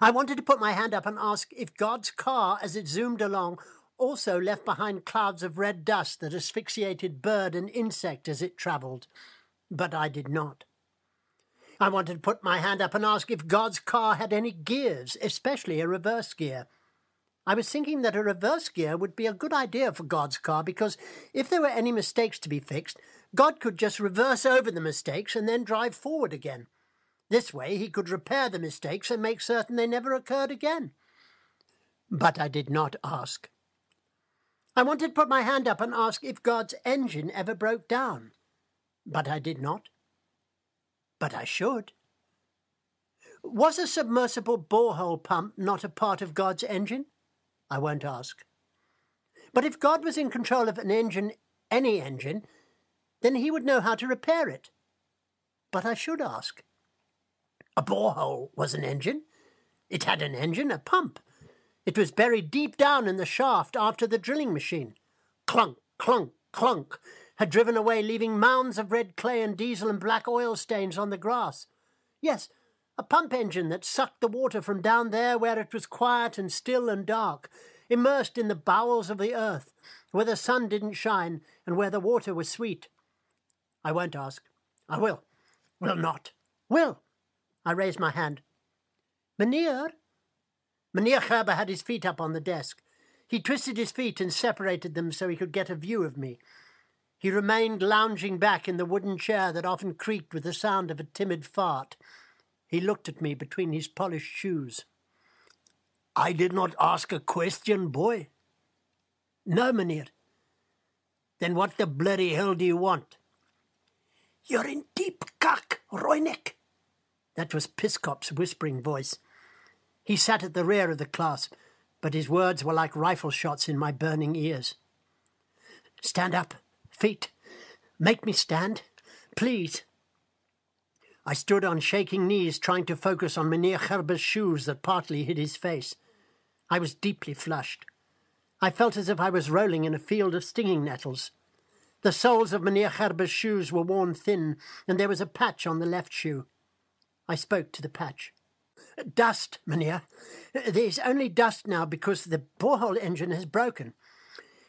I wanted to put my hand up and ask if God's car, as it zoomed along, also left behind clouds of red dust that asphyxiated bird and insect as it travelled. But I did not. I wanted to put my hand up and ask if God's car had any gears, especially a reverse gear. I was thinking that a reverse gear would be a good idea for God's car because if there were any mistakes to be fixed, God could just reverse over the mistakes and then drive forward again. This way he could repair the mistakes and make certain they never occurred again. But I did not ask. I wanted to put my hand up and ask if God's engine ever broke down. But I did not. But I should. Was a submersible borehole pump not a part of God's engine? I won't ask. But if God was in control of an engine, any engine, then he would know how to repair it. But I should ask. A borehole was an engine. It had an engine, a pump. It was buried deep down in the shaft after the drilling machine. Clunk, clunk, clunk, had driven away, leaving mounds of red clay and diesel and black oil stains on the grass. Yes, a pump engine that sucked the water from down there where it was quiet and still and dark, immersed in the bowels of the earth, where the sun didn't shine and where the water was sweet. I won't ask. I will. Will not. Will. I raised my hand. Meneer? Meneer Gerber had his feet up on the desk. He twisted his feet and separated them so he could get a view of me. He remained lounging back in the wooden chair that often creaked with the sound of a timid fart. He looked at me between his polished shoes. I did not ask a question, boy. No, meneer. Then what the bloody hell do you want? You're in deep kak, Roynek. That was Piscop's whispering voice. He sat at the rear of the class, but his words were like rifle shots in my burning ears. Stand up. Feet. Make me stand. Please. I stood on shaking knees, trying to focus on Meneer Gerber's shoes that partly hid his face. I was deeply flushed. I felt as if I was rolling in a field of stinging nettles. The soles of Meneer Gerber's shoes were worn thin, and there was a patch on the left shoe. I spoke to the patch. Dust, Meneer. There's only dust now because the borehole engine has broken.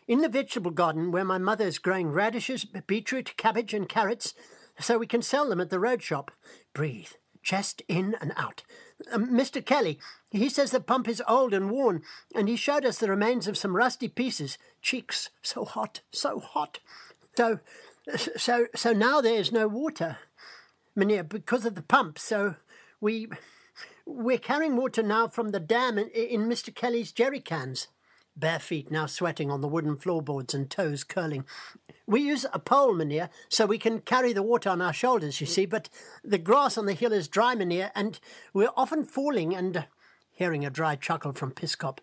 In the vegetable garden where my mother is growing radishes, beetroot, cabbage and carrots, so we can sell them at the road shop. Breathe. Chest in and out. Mr. Kelly, he says the pump is old and worn, and he showed us the remains of some rusty pieces. Cheeks, so hot, so hot. So now there is no water, Meneer, because of the pump, so we're carrying water now from the dam in Mr. Kelly's jerry cans. Bare feet now sweating on the wooden floorboards and toes curling. We use a pole, Meneer, so we can carry the water on our shoulders, you see, but the grass on the hill is dry, Meneer, and we're often falling and... Hearing a dry chuckle from Piscop,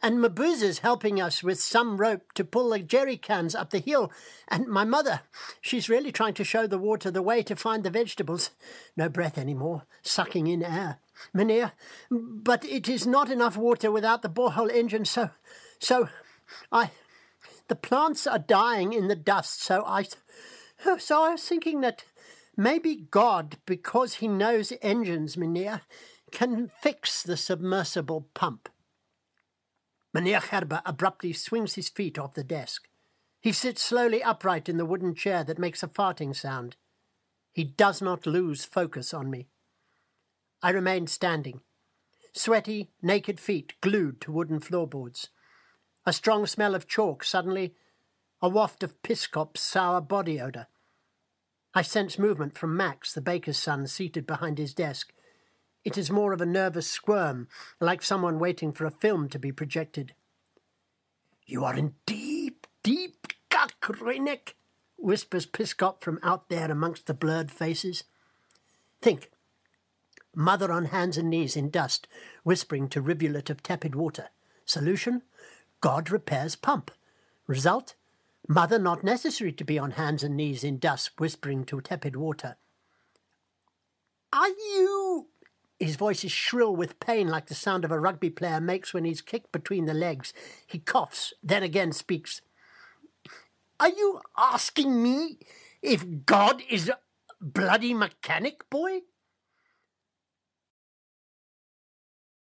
and Mabuza's helping us with some rope to pull the jerry cans up the hill, and my mother, she's really trying to show the water the way to find the vegetables. No breath anymore, sucking in air. Meneer, but it is not enough water without the borehole engine, so the plants are dying in the dust, so I was thinking that maybe God, because he knows engines, Meneer, can fix the submersible pump. Meneer Gerber abruptly swings his feet off the desk. He sits slowly upright in the wooden chair that makes a farting sound. He does not lose focus on me. I remain standing, sweaty, naked feet glued to wooden floorboards. A strong smell of chalk, suddenly a waft of Piscop's sour body odour. I sense movement from Max, the baker's son, seated behind his desk. It is more of a nervous squirm, like someone waiting for a film to be projected. You are in deep, deep kakrenek, whispers Piscop from out there amongst the blurred faces. Think. Mother on hands and knees in dust, whispering to rivulet of tepid water. Solution? God repairs pump. Result? Mother not necessary to be on hands and knees in dust, whispering to tepid water. Are you... His voice is shrill with pain like the sound of a rugby player makes when he's kicked between the legs. He coughs, then again speaks. Are you asking me if God is a bloody mechanic, boy?